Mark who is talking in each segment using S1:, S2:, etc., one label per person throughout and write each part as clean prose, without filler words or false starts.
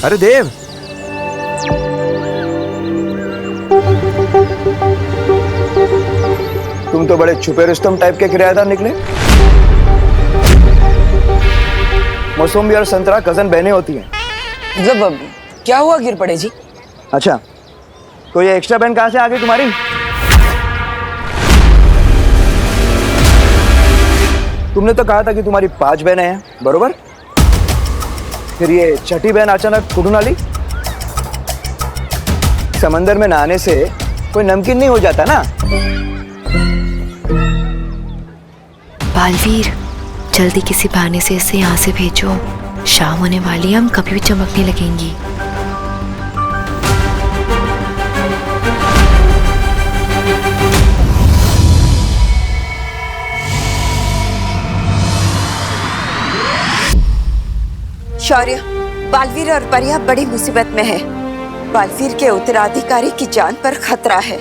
S1: अरे देव, तुम तो बड़े छुपे रुस्तम टाइप के किराएदार निकले। मौसमी और संतरा कजन बहनें होती हैं।
S2: मतलब क्या हुआ गिर पड़े जी?
S1: अच्छा, तो ये एक्स्ट्रा बहन कहां से आ गई तुम्हारी? तुमने तो कहा था कि तुम्हारी 5 बहनें हैं, बरोबर? फिर ये छठी बहन अचानक कुड़ून आली? समंदर में नहाने से कोई नमकीन नहीं हो जाता ना।
S3: बालवीर, जल्दी किसी बहाने से इसे यहाँ से भेजो। शाम होने वाली है, हम कभी भी चमकने लगेंगी।
S4: शौर्य, बालवीर और परिया बड़ी मुसीबत में है। बालवीर के उत्तराधिकारी की जान पर खतरा है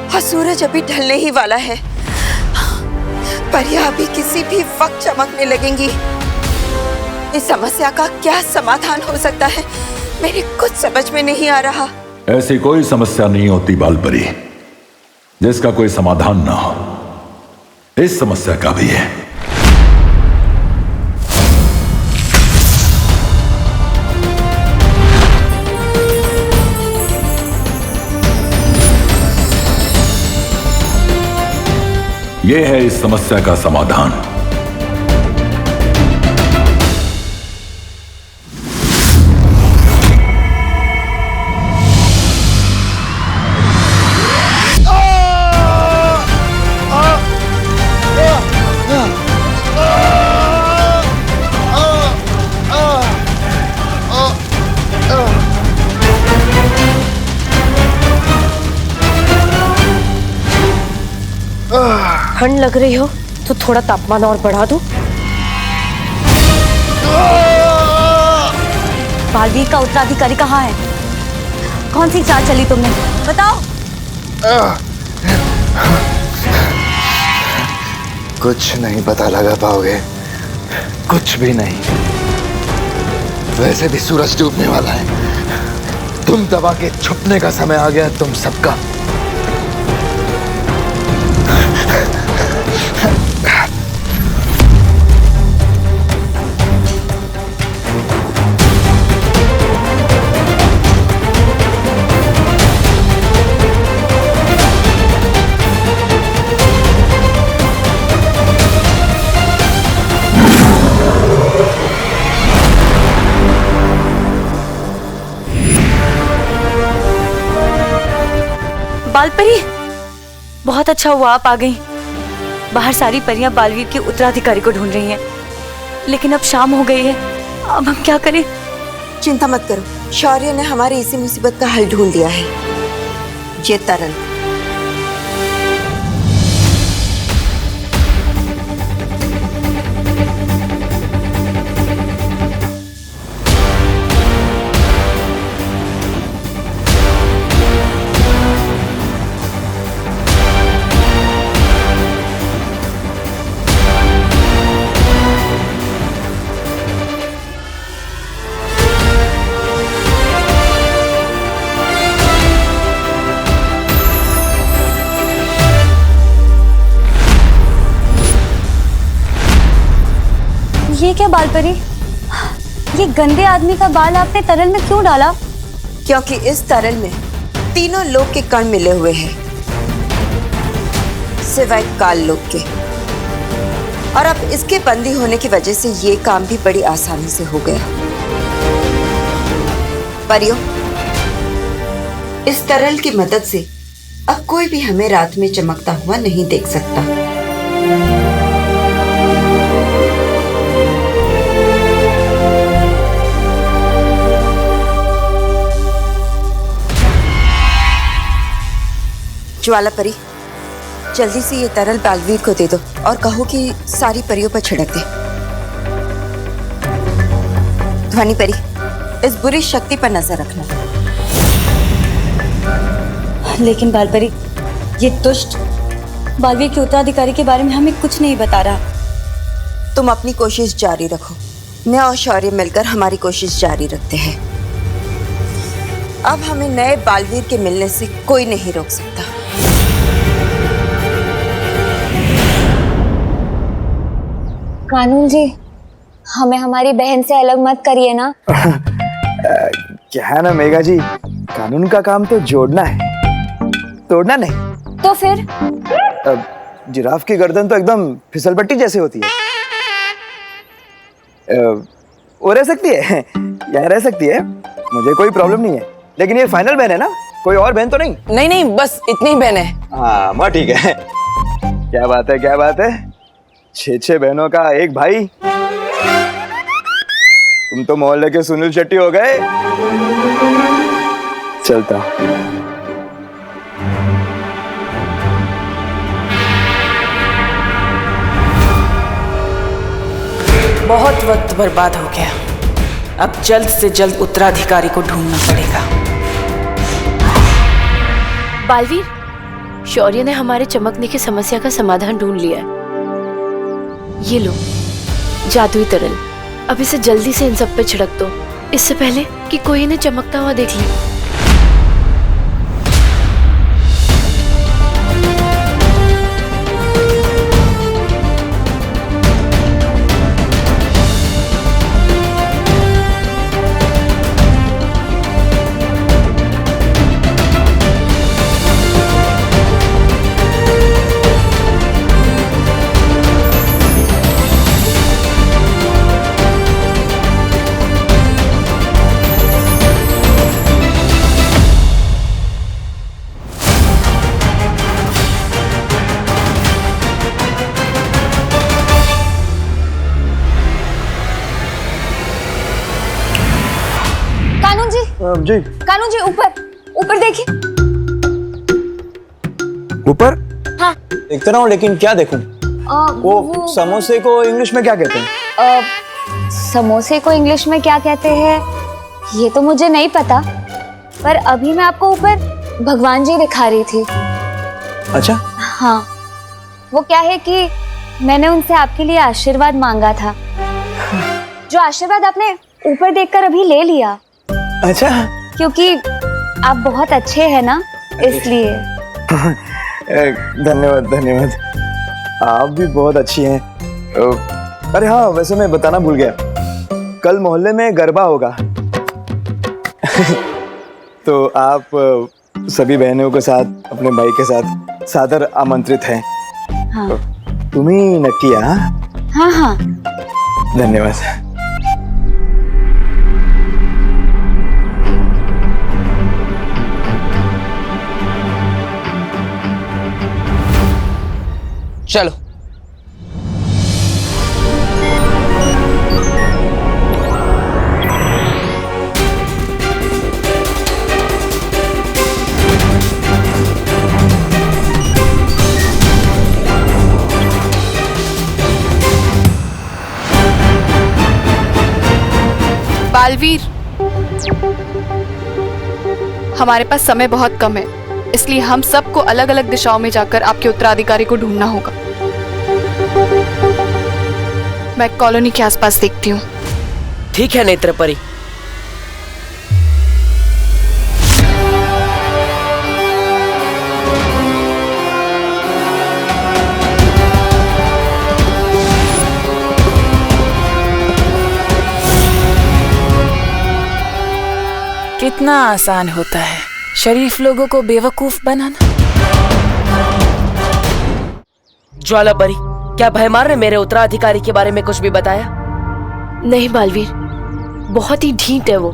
S4: और सूरज अभी ढलने ही वाला है। परिया अभी किसी भी वक्त चमकने लगेंगी। इस समस्या का क्या समाधान हो सकता है, मेरे कुछ समझ में नहीं आ रहा।
S5: ऐसी कोई समस्या नहीं होती बालपरी जिसका कोई समाधान ना हो। इस समस्या का भी है। यह है इस समस्या का समाधान।
S3: ठंड लग रही हो तो थोड़ा तापमान और बढ़ा दो। बालवीर का उत्तराधिकारी कहाँ है? कौन सी चाल चली तुमने, बताओ।
S1: कुछ नहीं पता लगा पाओगे, कुछ भी नहीं। वैसे भी सूरज डूबने वाला है। तुम दबा के छुपने का समय आ गया तुम सबका।
S3: बालपरी, बहुत अच्छा हुआ आप आ गई। बाहर सारी परियां बालवीर के उत्तराधिकारी को ढूंढ रही हैं, लेकिन अब शाम हो गई है। अब हम क्या करें?
S4: चिंता मत करो, शौर्य ने हमारी इसी मुसीबत का हल ढूंढ लिया है। ये तरल।
S3: ये क्या बालपरी, ये गंदे आदमी का बाल आपने तरल में क्यों डाला?
S4: क्योंकि इस तरल में तीनों लोक के कण मिले हुए हैं, सिवाय काल लोक के। और अब इसके बंदी होने की वजह से ये काम भी बड़ी आसानी से हो गया। परियों, इस तरल की मदद से अब कोई भी हमें रात में चमकता हुआ नहीं देख सकता। ज्वाला परी, जल्दी से ये तरल बालवीर को दे दो और कहो कि सारी परियों पर छिड़क दे। ध्वनि परी, इस बुरी शक्ति पर नजर रखना।
S3: लेकिन बालपरी, ये दुष्ट बालवीर के उत्तराधिकारी के बारे में हमें कुछ नहीं बता रहा।
S4: तुम अपनी कोशिश जारी रखो, मैं और शौर्य मिलकर हमारी कोशिश जारी रखते हैं। अब हमें नए बालवीर के मिलने से कोई नहीं रोक सकता।
S6: कानून जी, हमें हमारी बहन से अलग मत करिए ना।
S1: क्या है ना मेघा जी, कानून का काम तो जोड़ना है, तोड़ना नहीं।
S6: तो फिर
S1: जिराफ की गर्दन तो एकदम फिसलपट्टी जैसे होती है। वो रह सकती है, यहाँ रह सकती है, मुझे कोई प्रॉब्लम नहीं है। लेकिन ये फाइनल बहन है ना, कोई और बहन तो नहीं?
S2: नहीं नहीं, बस इतनी ही बहन है।
S1: हाँ माँ ठीक है। क्या बात है, क्या बात है, 6 बहनों का एक भाई। तुम तो मोहल्ले के सुनील शेट्टी हो गए। चलता हूं।
S2: बहुत वक्त बर्बाद हो गया, अब जल्द से जल्द उत्तराधिकारी को ढूंढना पड़ेगा।
S3: बालवीर, शौर्य ने हमारे चमकने की समस्या का समाधान ढूंढ लिया है। ये लो जादुई तरल, अब इसे जल्दी से इन सब पे छिड़क दो, इससे पहले कि कोई इन्हें चमकता हुआ देख ले।
S1: जी
S6: कानून जी, ऊपर ऊपर देखिए।
S1: ऊपर?
S6: हाँ।
S1: देखता रहा हूँ, लेकिन क्या देखूं? वो समोसे को इंग्लिश में क्या कहते हैं?
S6: समोसे को इंग्लिश में क्या कहते हैं ये तो मुझे नहीं पता, पर अभी मैं आपको ऊपर भगवान जी दिखा रही थी।
S1: अच्छा।
S6: हाँ, वो क्या है कि मैंने उनसे आपके लिए आशीर्वाद मांगा था, जो आशीर्वाद आपने ऊपर देखकर अभी ले लिया।
S1: अच्छा।
S6: क्योंकि आप बहुत अच्छे हैं ना, इसलिए।
S1: धन्यवाद धन्यवाद, आप भी बहुत अच्छी हैं। अरे हाँ, वैसे मैं बताना भूल गया, कल मोहल्ले में गरबा होगा। तो आप सभी बहनों के साथ, अपने भाई के साथ सादर आमंत्रित हैं।
S6: हाँ।
S1: तुम ही नक्की?
S6: हाँ हाँ।
S1: धन्यवाद।
S2: चलो।
S7: बालवीर, हमारे पास समय बहुत कम है, इसलिए हम सबको अलग अलग दिशाओं में जाकर आपके उत्तराधिकारी को ढूंढना होगा। मैं कॉलोनी के आसपास देखती हूँ।
S2: ठीक है नेत्र परी। कितना आसान होता है शरीफ लोगों को बेवकूफ बनाना। ज्वाला परी, क्या भयमार ने मेरे उत्तराधिकारी के बारे में कुछ भी बताया?
S3: नहीं बालवीर, बहुत ही ढीठ है वो,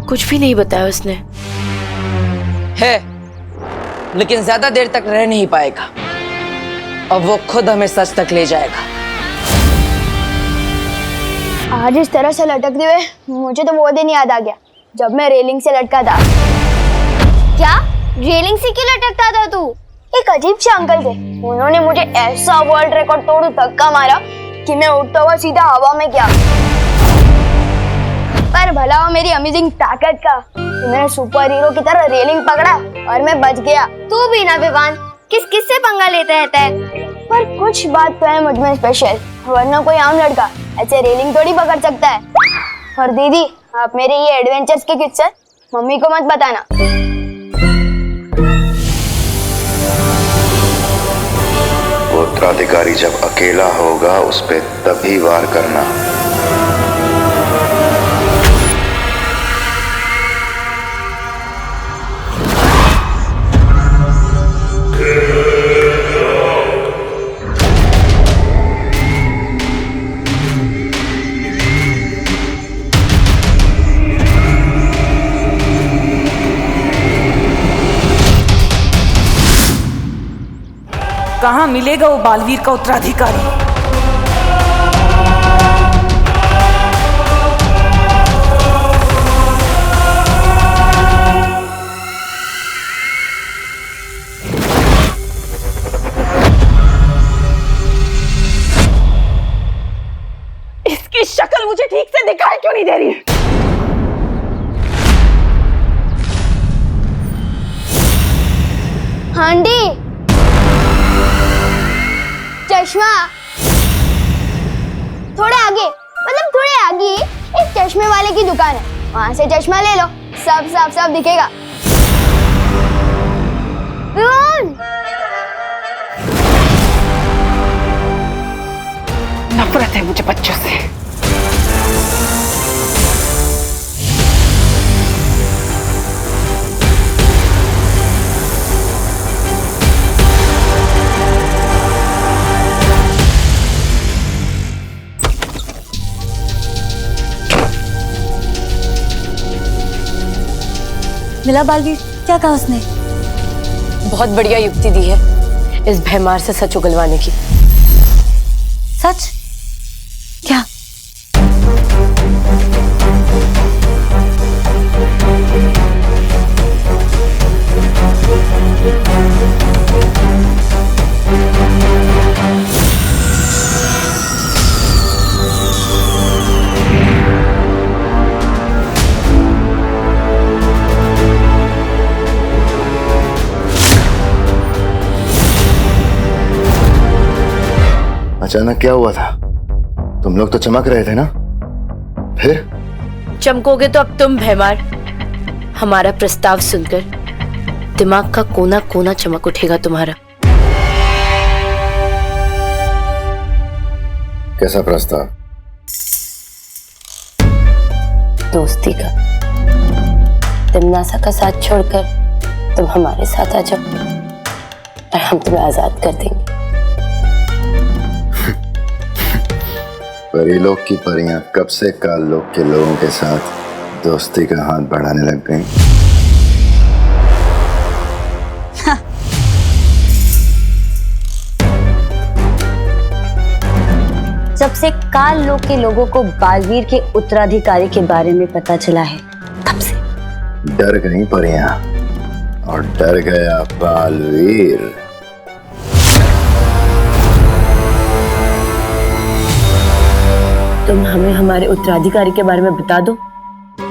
S3: कुछ भी नहीं बताया उसने।
S2: है, लेकिन ज्यादा देर तक रह नहीं पाएगा। अब वो खुद हमें सच तक ले जाएगा।
S8: आज इस तरह से लटकते हुए मुझे तो वो दिन याद आ गया जब मैं रेलिंग से लटका था। क्या रेलिंग से क्यों लटकता था तू? एक अजीब से अंकल थे, उन्होंने मुझे ऐसा वर्ल्ड रिकॉर्ड तोड़ धक्का मारा कि मैं उठता हुआ सीधा हवा में गया। पर भला हो मेरी अमेजिंग ताकत का कि मैंने सुपर हीरो की तरह रेलिंग पकड़ा और मैं बच गया। तू भी ना विवान, किस से पंगा लेते रहता है? पर कुछ बात तो है मुझ में स्पेशल, वरना कोई आम लड़का ऐसे रेलिंग थोड़ी पकड़ सकता है। और दीदी, आप मेरे ये एडवेंचर्स के किस्से मम्मी को मत बताना।
S9: वो उत्तराधिकारी जब अकेला होगा उस पे तभी वार करना।
S2: कहाँ मिलेगा वो बालवीर का उत्तराधिकारी? इसकी शक्ल मुझे ठीक से दिखाई क्यों नहीं दे रही?
S8: आंटी, चश्मा थोड़े आगे, मतलब थोड़े आगे एक चश्मे वाले की दुकान है, वहां से चश्मा ले लो, सब साफ साफ दिखेगा।
S2: नफरत है मुझे बच्चों से।
S6: मिला बालवीर? क्या कहा उसने?
S3: बहुत बढ़िया युक्ति दी है इस भैमार से सच उगलवाने की।
S6: सच? क्या?
S1: अचानक क्या हुआ था? तुम लोग तो चमक रहे थे ना, फिर?
S3: चमकोगे तो अब तुम भैमार। हमारा प्रस्ताव सुनकर दिमाग का कोना कोना चमक उठेगा तुम्हारा।
S1: कैसा प्रस्ताव?
S3: दोस्ती का। तिमनासा का साथ छोड़कर तुम हमारे साथ आ जाओ और हम तुम्हें आजाद कर देंगे।
S1: परी लोग की परियां कब से काल लोग के लोगों के साथ दोस्ती का हाथ बढ़ाने लग गई।
S6: जब से काल लोक के लोगों को बालवीर के उत्तराधिकारी के बारे में पता चला है, तब से
S1: डर गई परियां और डर गया बालवीर।
S3: तुम हमें हमारे उत्तराधिकारी के बारे में बता दो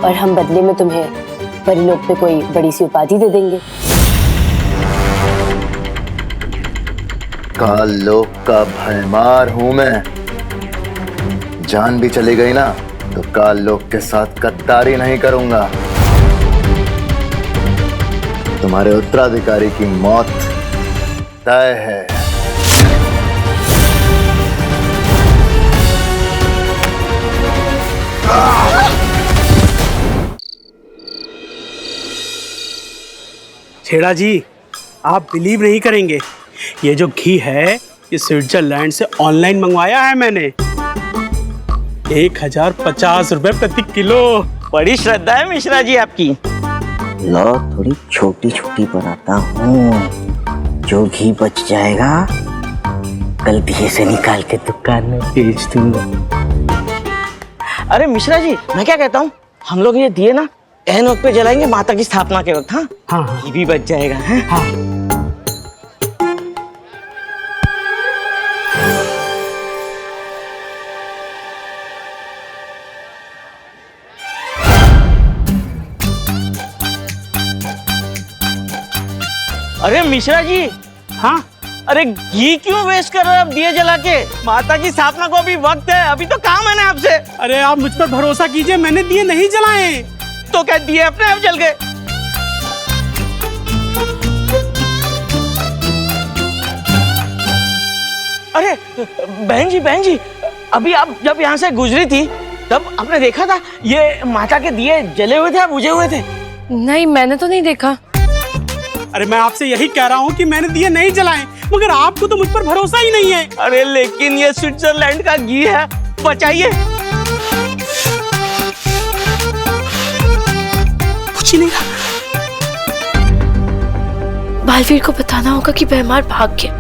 S3: और हम बदले में तुम्हें परिलोक पे कोई बड़ी सी उपाधि दे देंगे।
S1: काल लोक का भयमार हूं मैं। जान भी चली गई ना तो काल लोक के साथ गद्दारी नहीं करूंगा। तुम्हारे उत्तराधिकारी की मौत तय है।
S10: छेड़ा जी, आप बिलीव नहीं करेंगे, ये जो घी है ये स्विट्जरलैंड से ऑनलाइन मंगवाया है मैंने। 1050 रुपए प्रति किलो।
S2: बड़ी श्रद्धा है मिश्रा जी आपकी।
S11: लो थोड़ी छोटी छोटी बनाता हूँ, जो घी बच जाएगा कल दिए से निकाल के दुकान में बेच दूंगा।
S2: अरे मिश्रा जी, मैं क्या कहता हूँ, हम लोग ये दिए ना एहन वक्त पे जलाएंगे माता की स्थापना के वक्त। हाँ
S10: हाँ
S2: घी भी बच जाएगा। है?
S10: हाँ।
S2: अरे मिश्रा जी,
S10: हाँ अरे घी क्यों वेस्ट कर रहे हो आप दिए जला के? माता की स्थापना को अभी वक्त है, अभी तो काम है ना आपसे। अरे आप मुझ पर भरोसा कीजिए, मैंने दिए नहीं जलाए। तो क्या दिए अपने आप जल गए? अरे बहन जी अभी आप जब यहाँ से गुजरी थी तब आपने देखा था ये माता के दिए जले हुए थे या बुझे हुए थे?
S2: नहीं, मैंने तो नहीं देखा।
S10: अरे मैं आपसे यही कह रहा हूँ कि मैंने दिए नहीं जलाए, मगर आपको तो मुझ पर भरोसा ही नहीं है। अरे लेकिन ये स्विट्जरलैंड का घी है, बचाइए। कुछ नहीं रहा।
S3: बालवीर को बताना होगा कि भैमार भाग गया,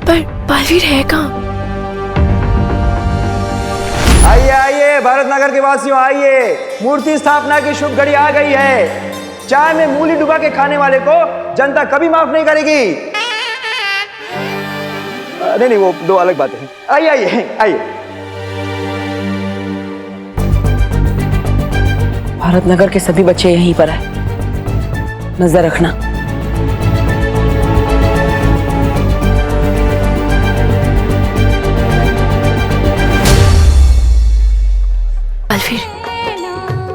S3: पर बालवीर है कहाँ?
S12: आइए आइए भारत नगर के वासियों, आइए, मूर्ति स्थापना की शुभ घड़ी आ गई है। चाय में मूली डुबा के खाने वाले को जनता कभी माफ नहीं करेगी। नहीं वो दो अलग बातें हैं। आइए आइए आइए।
S2: भारत नगर के सभी बच्चे यहीं पर है, नजर रखना।
S3: बालवीर,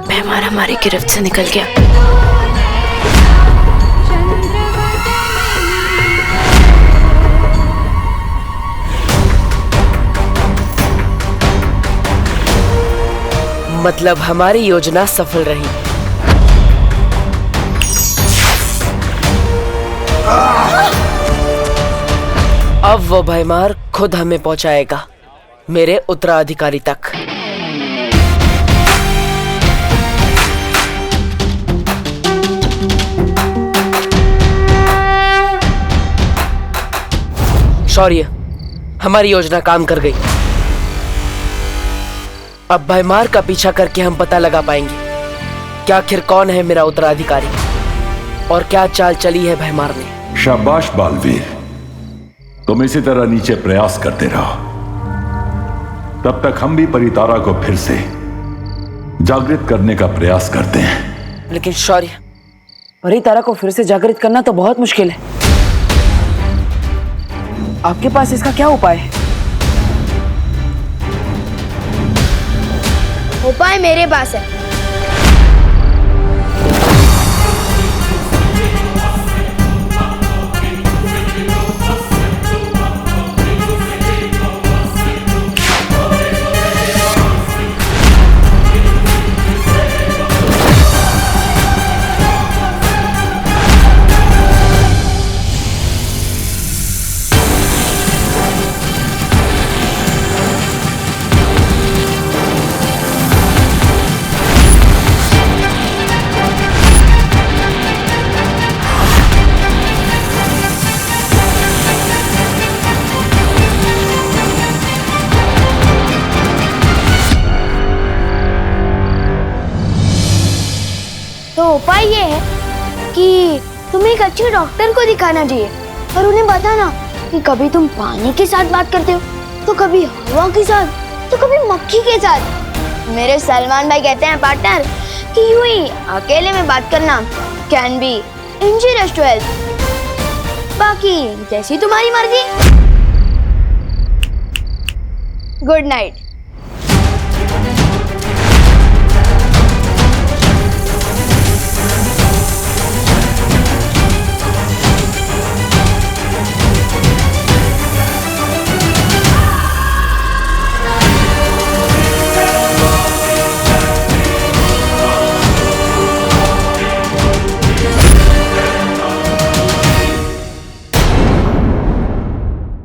S3: भैमार हमारी गिरफ्त से निकल गया।
S2: मतलब हमारी योजना सफल रही। अब वो भैमार खुद हमें पहुंचाएगा मेरे उत्तराधिकारी तक। शौर्य, हमारी योजना काम कर गई। अब भैमार का पीछा करके हम पता लगा पाएंगे कि आखिर कौन है मेरा उत्तराधिकारी और क्या चाल चली है भैमार ने।
S5: शाबाश बालवीर, तुम इसी तरह नीचे प्रयास करते रहो, तब तक हम भी परितारा को फिर से जागृत करने का प्रयास करते हैं।
S2: लेकिन शौर्य, परितारा को फिर से जागृत करना तो बहुत मुश्किल है। आपके पास इसका क्या उपाय है?
S8: उपाय मेरे पास है। तो उपाय ये है कि तुम्हें एक अच्छे डॉक्टर को दिखाना चाहिए और उन्हें बताना कि कभी तुम पानी के साथ बात करते हो, तो कभी हवा के साथ, तो कभी मक्खी के साथ। मेरे सलमान भाई कहते हैं पार्टनर कि यूं ही अकेले में बात करना can be injurious to health. बाकी जैसी तुम्हारी मर्जी। Good night.